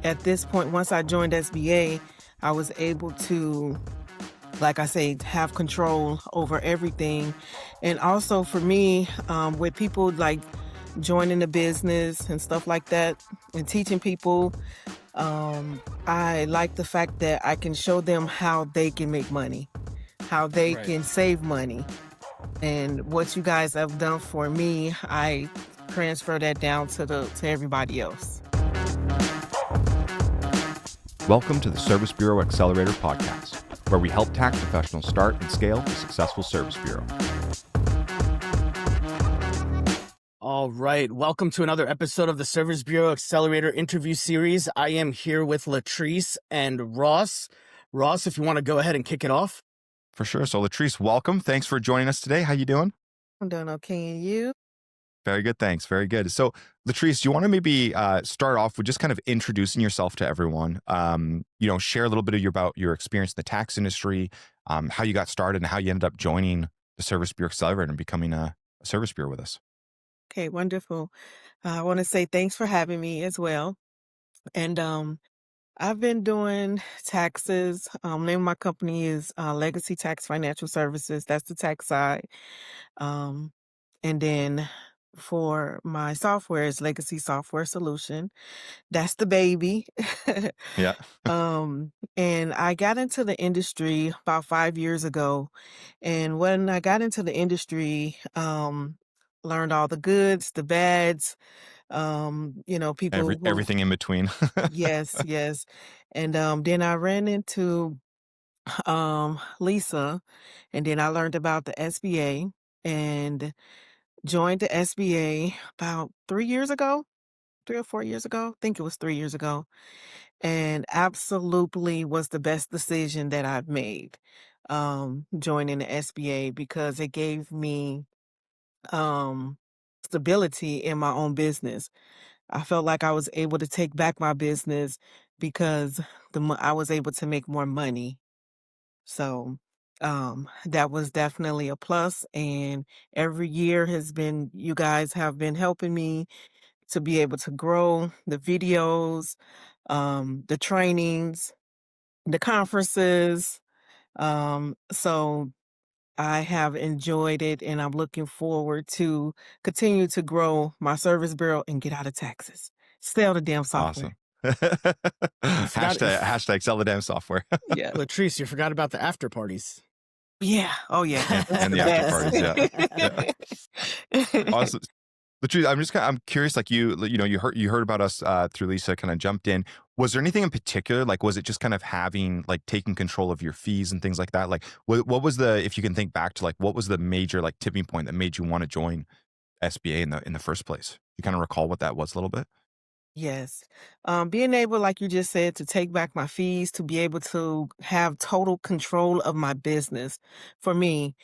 at this point, once I joined SBA, I was able to, like I say, have control over everything. And also for me, with people like joining the business and stuff like that and teaching people, I like the fact that I can show them how they can make money, how they Right. can save money. And what you guys have done for me, I transfer that down to everybody else. Welcome to the Service Bureau Accelerator podcast, where we help tax professionals start and scale a successful service bureau. All right. Welcome to another episode of the Service Bureau Accelerator interview series. I am here with Latrice and Ross. Ross, if you want to go ahead and kick it off. For sure. So Latrice, welcome. Thanks for joining us today. How you doing? I'm doing okay, and you? Very good. Thanks. Very good. So Latrice, do you want to maybe start off with just kind of introducing yourself to everyone? Share a little bit about your experience in the tax industry, how you got started and how you ended up joining the Service Bureau Accelerator and becoming a service bureau with us. Okay, wonderful. I want to say thanks for having me as well. And I've been doing taxes. Name of my company is Legacy Tax Financial Services. That's the tax side. Um, and then for my software is Legacy Software Solution. That's the baby. Yeah. And I got into the industry about 5 years ago. And when I got into the industry, learned all the goods, the bads, people who, Everything in between. yes, yes. And then I ran into Lisa, and then I learned about the SBA and joined the SBA about 3 years ago, 3 or 4 years ago. I think it was 3 years ago. And absolutely was the best decision that I've made, joining the SBA, because it gave me um, stability in my own business. I felt like I was able to take back my business because I was able to make more money. So that was definitely a plus. And every year you guys have been helping me to be able to grow the videos, the trainings, the conferences. So I have enjoyed it, and I'm looking forward to continue to grow my service bureau and get out of taxes. Sell the damn software. Awesome. hashtag sell the damn software. Yeah. Latrice, you forgot about the after parties. Yeah. Oh yeah. That's And the the after best. parties. Yeah. Awesome. Latrice, I'm curious, like you heard about us through Lisa, kind of jumped in. Was there anything in particular? Like, was it just kind of taking control of your fees and things like that? Like, what was if you can think back to, like, what was the major, like, tipping point that made you want to join SBA in the first place? You kind of recall what that was a little bit? Yes. Being able, like you just said, to take back my fees, to be able to have total control of my business for me,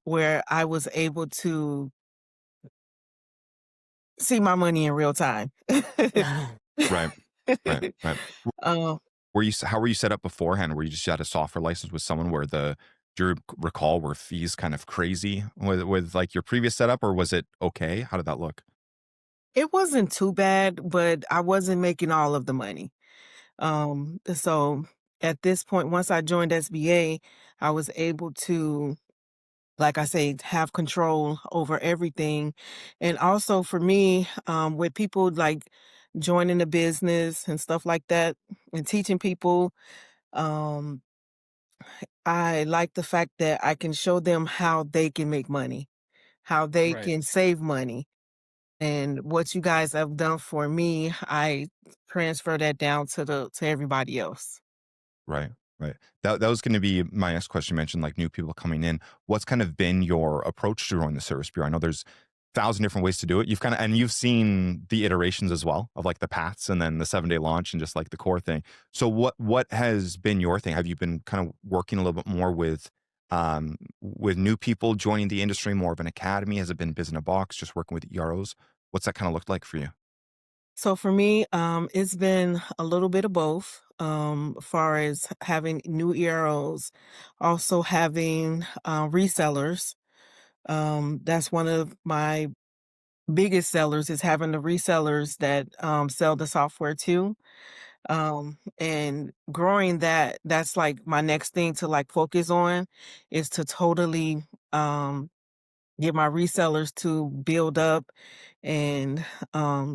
where I was able to see my money in real time. Right. Right. Um, How were you set up beforehand? Were you just had a software license with someone where do you recall, were fees kind of crazy with like your previous setup, or was it okay? How did that look? it wasn't too bad, but I wasn't making all of the money. So at this point, once I joined SBA, I was able to, like I say, have control over everything. And also for me, with people like joining the business and stuff like that and teaching people, um, I like the fact that I can show them how they can make money, how they Right. can save money. And what you guys have done for me, I transfer that down to everybody else. Right. Right. That was going to be my next question. You mentioned like new people coming in. What's kind of been your approach to growing the service bureau? I know there's 1,000 different ways to do it. You've seen the iterations as well of like the paths and then the 7-day launch and just like the core thing. So what has been your thing? Have you been kind of working a little bit more with new people joining the industry, more of an academy? Has it been biz in a box, just working with EROs? What's that kind of looked like for you? So for me, it's been a little bit of both. Far as having new EROs, also having resellers. That's one of my biggest sellers, is having the resellers that sell the software too. And growing that's like my next thing to like focus on is to totally get my resellers to build up and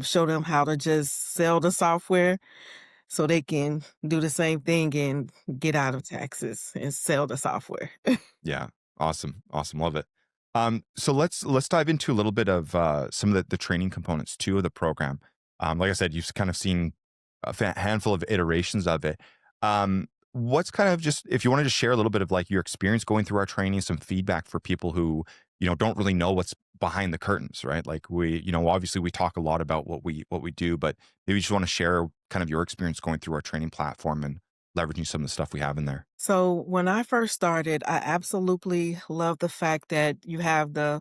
show them how to just sell the software so they can do the same thing and get out of taxes and sell the software. Yeah. Awesome. Awesome. Love it. So let's dive into a little bit of some of the training components too of the program. Like I said, you've kind of seen a handful of iterations of it. What's kind of just if you wanted to share a little bit of like your experience going through our training, some feedback for people who don't really know what's behind the curtains, right? Like we, obviously we talk a lot about what we do, but maybe you just want to share kind of your experience going through our training platform and leveraging some of the stuff we have in there. So when I first started, I absolutely love the fact that you have the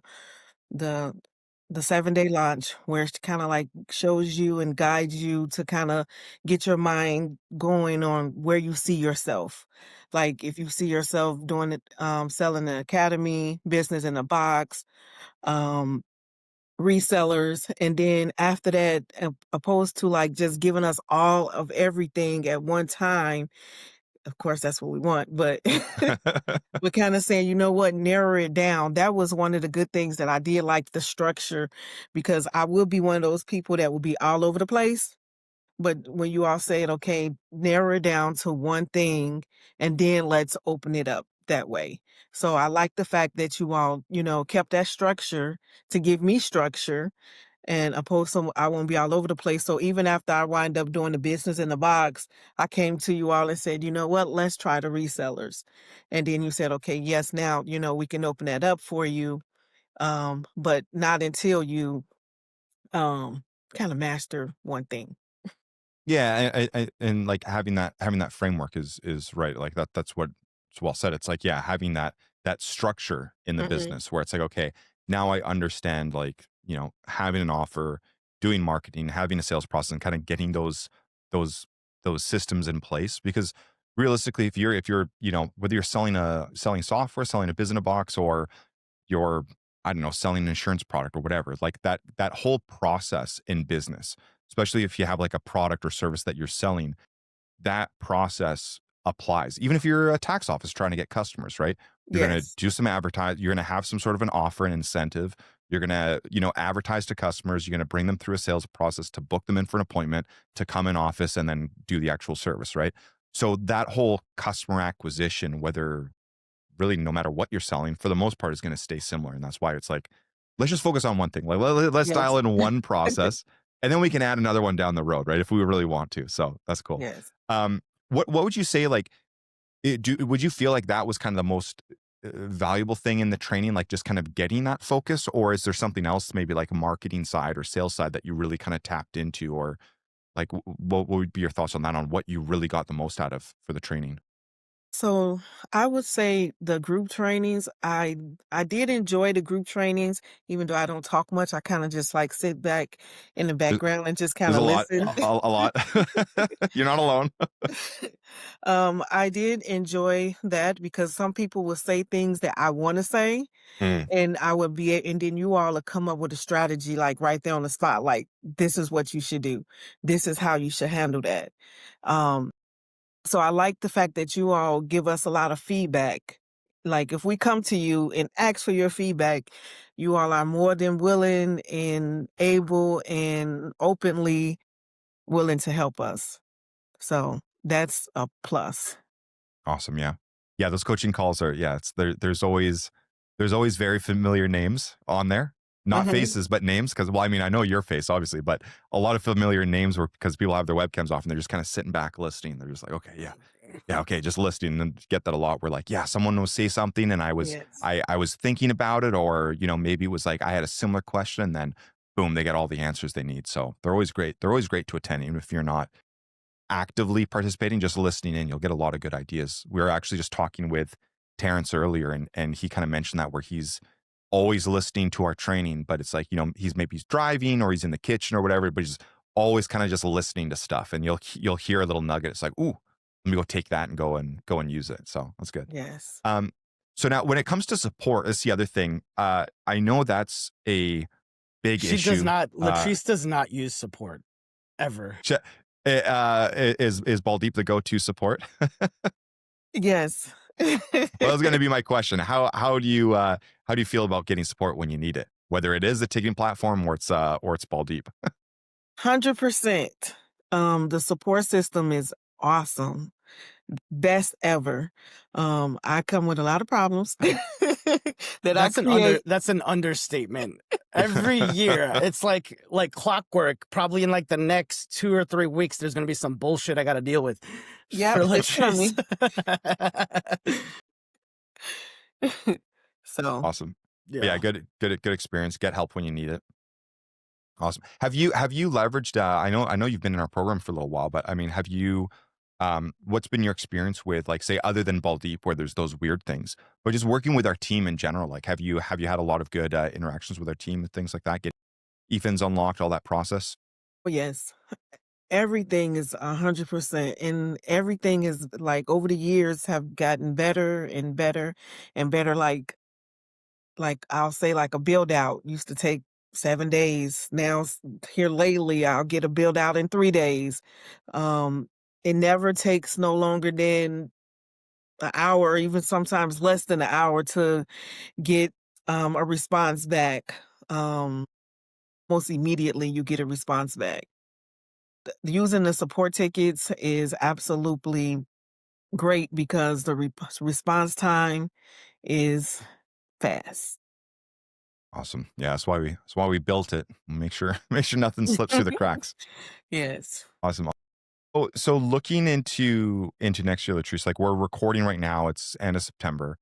the 7-day launch where it kind of like shows you and guides you to kind of get your mind going on where you see yourself. Like if you see yourself doing it, selling an academy, business in a box, um, resellers, and then after that, opposed to like just giving us all of everything at one time. Of course, that's what we want, but we're kinda saying, "You know what? Narrow it down." That was one of the good things that I did like the structure because I will be one of those people that will be all over the place, but when you all said, "Okay, narrow it down to one thing, and then let's open it up that way." So I like the fact that you all, kept that structure to give me structure and opposed to I won't be all over the place. So even after I wind up doing the business in the box, I came to you all and said, you know what, let's try the resellers. And then you said, okay, yes, now, we can open that up for you. But not until you um kind of master one thing. Yeah, and like having that framework is right. Like that's what it's well said. It's like, yeah, having that structure in the Hmm. business where it's like, okay, now I understand like, having an offer, doing marketing, having a sales process and kind of getting those those systems in place. Because realistically, if you're, whether you're selling software, selling a business box, or you're, I don't know, selling an insurance product or whatever, like that whole process in business, especially if you have like a product or service that you're selling, that process applies. Even if you're a tax office trying to get customers, right? You're going to Yes. do some advertise, you're going to have some sort of an offer, an incentive. You're going to, advertise to customers. You're going to bring them through a sales process to book them in for an appointment to come in office and then do the actual service, right? So that whole customer acquisition, whether really no matter what you're selling, for the most part, is going to stay similar. And that's why it's like, let's just focus on one thing. Like, let's dial Yes. in one process, and then we can add another one down the road, right? If we really want to. So that's cool. Yes. Um, what would you say? Like, would you feel like that was kind of the most valuable thing in the training, like just kind of getting that focus, or is there something else, maybe like a marketing side or sales side that you really kind of tapped into, or like what would be your thoughts on that, on what you really got the most out of for the training? So I would say the group trainings, I did enjoy the group trainings, even though I don't talk much. I kind of just like sit back in the There's, background and just kind there's a of lot, listen. a lot. You're not alone. I did enjoy that because some people will say things that I want to say, Mm, and I would be, and then you all will come up with a strategy like right there on the spot, like this is what you should do, this is how you should handle that. Um, so I like the fact that you all give us a lot of feedback. Like if we come to you and ask for your feedback, you all are more than willing and able and openly willing to help us. So that's a plus. awesome. Yeah. Yeah. Those coaching calls are, yeah, it's there. There's always very familiar names on there, not Mhm. faces, but names. Cause, well, I mean, I know your face, obviously, but a lot of familiar names were because people have their webcams off and they're just kind of sitting back listening. They're just like, okay, yeah. Yeah, okay, just listening, and get that a lot. We're like, yeah, someone will say something, and I was Yes. I was thinking about it, or maybe it was like I had a similar question, and then boom, they get all the answers they need. So they're always great. They're always great to attend, even if you're not actively participating, just listening in, you'll get a lot of good ideas. We were actually just talking with Terrence earlier, and he kind of mentioned that where he's always listening to our training, but it's like, he's driving or he's in the kitchen or whatever, but he's always kind of just listening to stuff, and you'll hear a little nugget. It's like, ooh, let me go take that and go and use it. So that's good. Yes. Um, so now when it comes to support, that's the other thing. I know that's a big She does issue. not Latrice does not use support ever. Is Baldeep the go-to support? Yes. Well, that's going to be my question. How do you feel about getting support when you need it, whether it is the ticketing platform or it's Baldeep? 100%. The support system is awesome. Best ever. I come with a lot of problems that I create. That's an understatement. Every year, it's like clockwork. Probably in like the next 2 or 3 weeks, there's gonna be some bullshit I got to deal with Yep, for it's Latrice. coming. So, Awesome. But yeah, Yeah. good experience. Get help when you need it. Awesome. Have you leveraged? I know you've been in our program for a little while, but I mean, have you? What's been your experience with, like, say, other than Baldeep, where there's those weird things, but just working with our team in general? Like, have you had a lot of good interactions with our team and things like that? Get Ethan's unlocked, all that process. yes, everything is 100%, and everything is like over the years have gotten better and better and better. Like I'll say, like a build out used to take 7 days. Now here lately, I'll get a build out in 3 days. Um, it never takes no longer than an hour, or even sometimes less than an hour to get a response back. Most immediately, you get a response back. Using the support tickets is absolutely great because the response time is fast. Awesome. Yeah, that's why we built it. Make sure make sure nothing slips through the cracks. Yes. Awesome. Oh, so looking into next year, Latrice, like we're recording right now, it's end of September.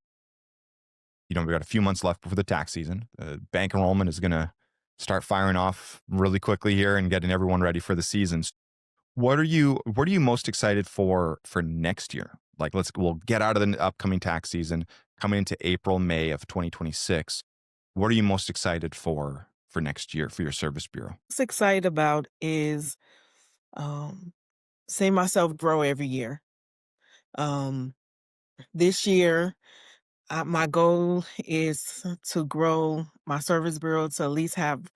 We got a few months left before the tax season. Bank enrollment is going to start firing off really quickly here and getting everyone ready for the seasons. What are you most excited for next year? Like, we'll get out of the upcoming tax season, coming into April, May of 2026. What are you most excited for next year for your service bureau? What's excited about is um, seeing myself grow every year. Um, this year, my goal is to grow my service bureau to at least have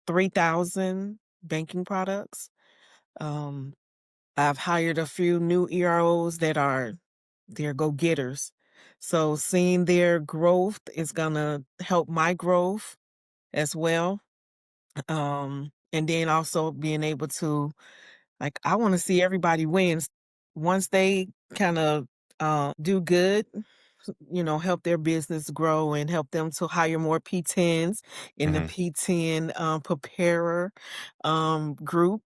3,000 banking products. Um, I've hired a few new EROs that are they're go-getters. So seeing their growth is gonna help my growth as well. And then also being able to, like, I want to see everybody wins once they kind of do good, help their business grow and help them to hire more P10s in the Hmm. P10 preparer group.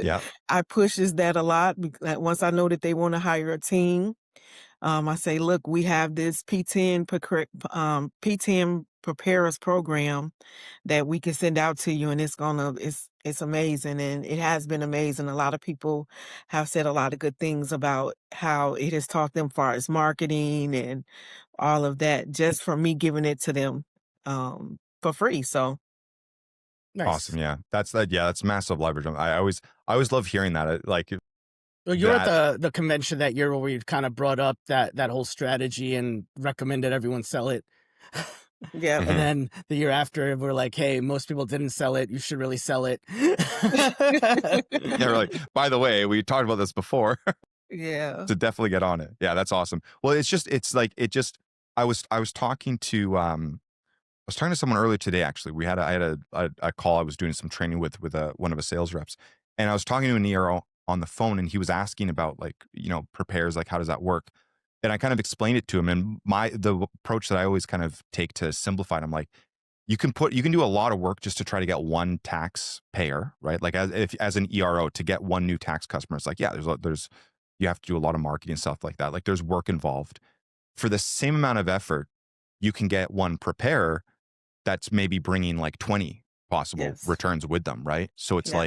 Yeah. I pushes that a lot because once I know that they want to hire a team, I say, look, we have this P10 preparers program that we can send out to you, and it's amazing, and it has been amazing. A lot of people have said a lot of good things about how it has taught them far as marketing and all of that, just from me giving it to them for free. So Nice. Awesome. Yeah. That's massive leverage. I always love hearing that. Like Well, you were at that. the convention that year where we kind of brought up that whole strategy and recommended everyone sell it. yeah. And Mhm. then the year after, we're like, hey, most people didn't sell it. You should really sell it. Yeah, we're like, by the way, we talked about this before. Yeah. To definitely get on it. Yeah, that's awesome. Well, it's like it just I was talking to someone earlier today. Actually, I had a call. I was doing some training with one of the sales reps, and I was talking to an ERO on the phone, and he was asking about, like, prepares, like, how does that work? And I kind of explained it to him, and the approach that I always kind of take to simplify it, I'm like, you can do a lot of work just to try to get one taxpayer, right? Like, as an ERO, to get one new tax customer, it's like, yeah, there's you have to do a lot of marketing and stuff like that. Like, there's work involved. For the same amount of effort, you can get one preparer that's maybe bringing like 20 possible Yes. returns with them, right? So it's Yeah.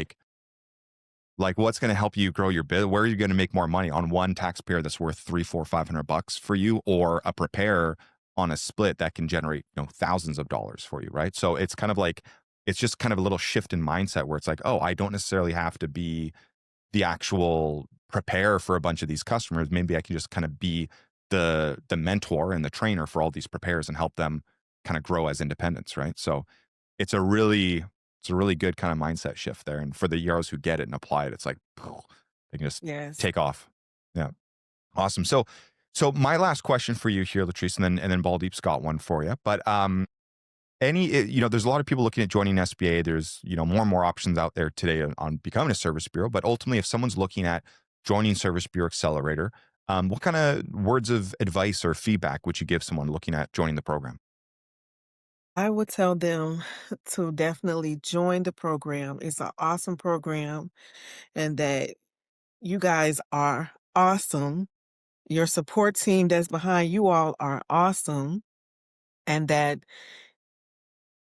like what's going to help you grow your business? Where are you going to make more money on one taxpayer that's worth 3, 4, $500 for you, or a preparer on a split that can generate, thousands of dollars for you, right? So it's just kind of a little shift in mindset where it's like, oh, I don't necessarily have to be the actual prepare for a bunch of these customers. Maybe I can just kind of be the mentor and the trainer for all these preparers and help them kind of grow as independents, right? So it's a really good kind of mindset shift there. And for the EROs who get it and apply it, it's like, They can just Yes. take off. Yeah. Awesome. So my last question for you here, Latrice, and then Baldeep's got one for you. But there's a lot of people looking at joining SBA. There's, more and more options out there today on becoming a service bureau. But ultimately, if someone's looking at joining Service Bureau Accelerator, what kind of words of advice or feedback would you give someone looking at joining the program? I would tell them to definitely join the program. It's an awesome program, and that you guys are awesome. Your support team that's behind you all are awesome, and that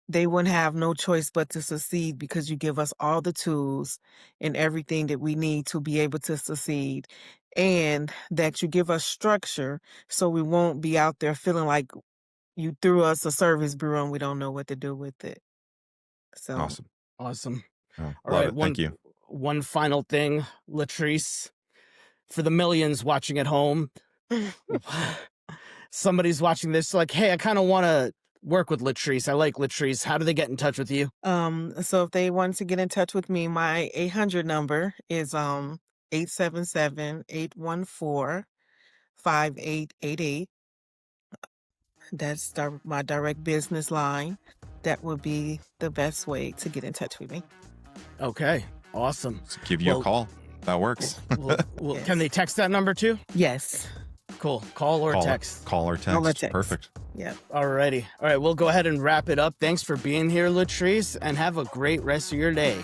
they wouldn't have no choice but to succeed because you give us all the tools and everything that we need to be able to succeed, and that you give us structure so we won't be out there feeling like you threw us a service bureau and we don't know what to do with it. So, Awesome. Oh, All love right, it. Thank you. one final thing, Latrice, for the millions watching at home. Somebody's watching this like, hey, I kind of want to work with Latrice. I like Latrice. How do they get in touch with you? so if they want to get in touch with me, my 800 number is 877-814-5888. That's my direct business line. That would be the best way to get in touch with me. Okay, awesome. Let's give you a call. That works. Yes. Can they text that number too? Yes. Cool. Call or text. Call or text. Perfect. Yeah. Alrighty. All right, we'll go ahead and wrap it up. Thanks for being here, Latrice, and have a great rest of your day.